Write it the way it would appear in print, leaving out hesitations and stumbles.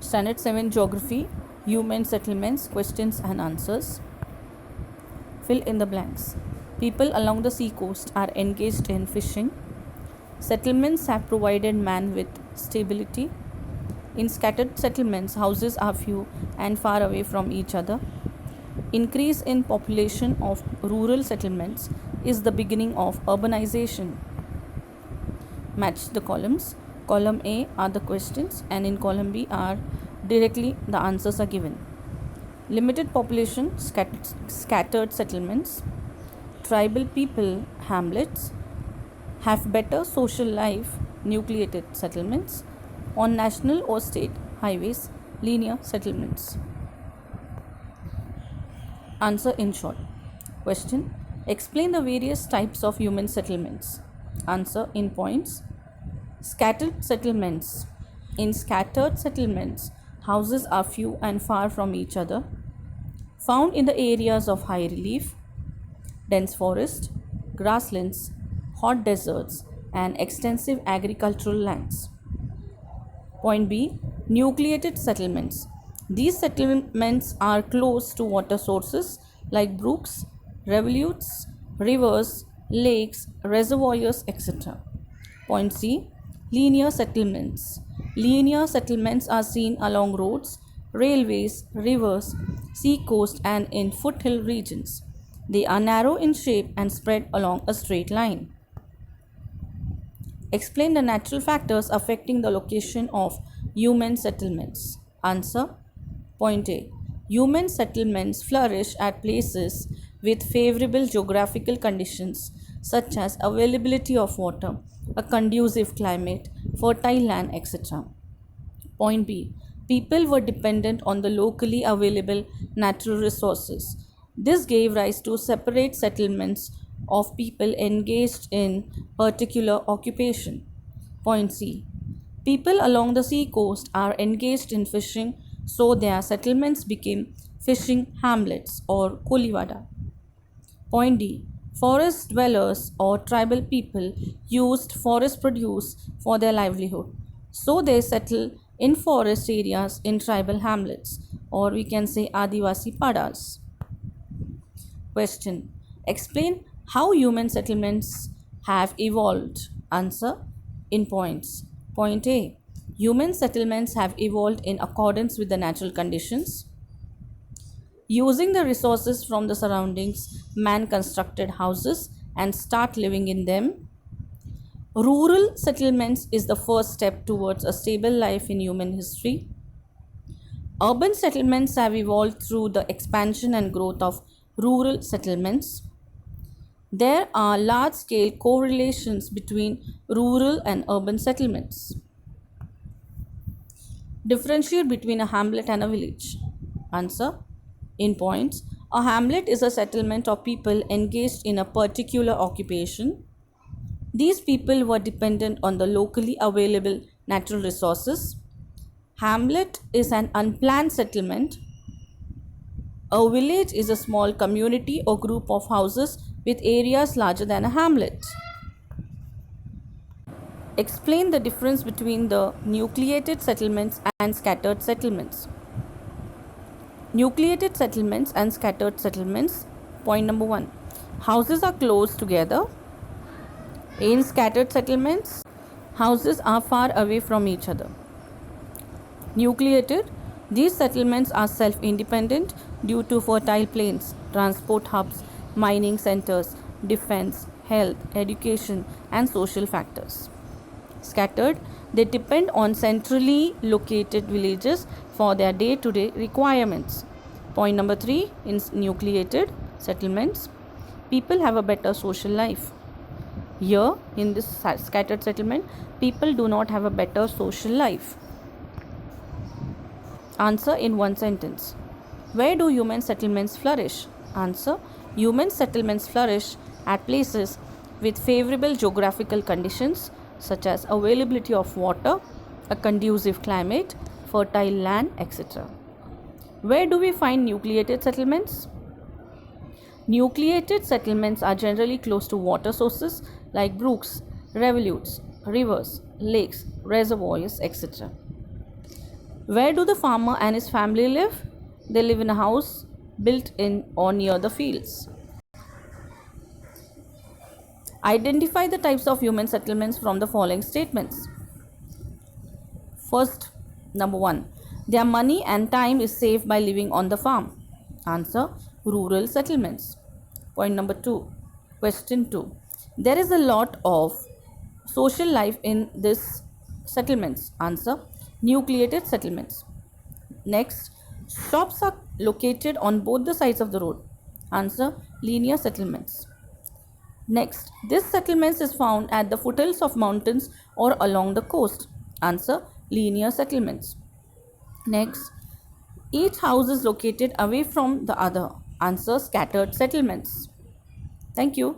Standard 7 Geography, Human Settlements, Questions and Answers. Fill in the blanks. People along the sea coast are engaged in fishing. Settlements have provided man with stability. In scattered settlements, houses are few and far away from each other. Increase in population of rural settlements is the beginning of urbanization. Match the columns. Column A are the questions and in column B are directly the answers are given. Limited population, scattered settlements. Tribal people, hamlets. Have better social life, nucleated settlements. On national or state highways, linear settlements. Answer in short. Question: explain the various types of human settlements. Answer in points. Scattered settlements. In scattered settlements, houses are few and far from each other. Found in the areas of high relief, dense forest, grasslands, hot deserts, and extensive agricultural lands. Point B. Nucleated settlements. These settlements are close to water sources like brooks, rivulets, rivers, lakes, reservoirs, etc. Point C. Linear settlements. Linear settlements are seen along roads, railways, rivers, sea coast, and in foothill regions. They are narrow in shape and spread along a straight line. Explain the natural factors affecting the location of human settlements. Answer. Point A. Human settlements flourish at places with favorable geographical conditions such as availability of water, a conducive climate, fertile land, etc. Point B. People were dependent on the locally available natural resources. This gave rise to separate settlements of people engaged in particular occupation. Point C. People along the sea coast are engaged in fishing, so their settlements became fishing hamlets or kolivada. Point D. Forest dwellers or tribal people used forest produce for their livelihood, so they settled in forest areas in tribal hamlets, or we can say Adivasi Padas. Question: explain how human settlements have evolved. Answer in points. Point A. Human settlements have evolved in accordance with the natural conditions. Using the resources from the surroundings, man constructed houses and start living in them. Rural settlements is the first step towards a stable life in human history. Urban settlements have evolved through the expansion and growth of rural settlements. There are large-scale correlations between rural and urban settlements. Differentiate between a hamlet and a village. Answer in points. A hamlet is a settlement of people engaged in a particular occupation. These people were dependent on the locally available natural resources. Hamlet is an unplanned settlement. A village is a small community or group of houses with areas larger than a hamlet. Explain the difference between the nucleated settlements and scattered settlements. Nucleated settlements and scattered settlements. Point number 1. Houses are close together. In scattered settlements, houses are far away from each other. Nucleated, these settlements are self-independent due to fertile plains, transport hubs, mining centers, defense, health, education, and social factors. Scattered, they depend on centrally located villages for their day-to-day requirements. Point number 3, in nucleated settlements, people have a better social life. Here, in this scattered settlement, people do not have a better social life. Answer in one sentence. Where do human settlements flourish? Answer: human settlements flourish at places with favorable geographical conditions such as availability of water, a conducive climate, fertile land, etc. Where do we find nucleated settlements? Nucleated settlements are generally close to water sources like brooks, rivulets, rivers, lakes, reservoirs, etc. Where do the farmer and his family live? They live in a house built in or near the fields. Identify the types of human settlements from the following statements. First, number 1. Their money and time is saved by living on the farm. Answer: rural settlements. Point number 2. Question 2. There is a lot of social life in these settlements. Answer: nucleated settlements. Next, shops are located on both the sides of the road. Answer: linear settlements. Next, this settlements is found at the foothills of mountains or along the coast. Answer: linear settlements. Next, each house is located away from the other. Answer: scattered settlements. Thank you.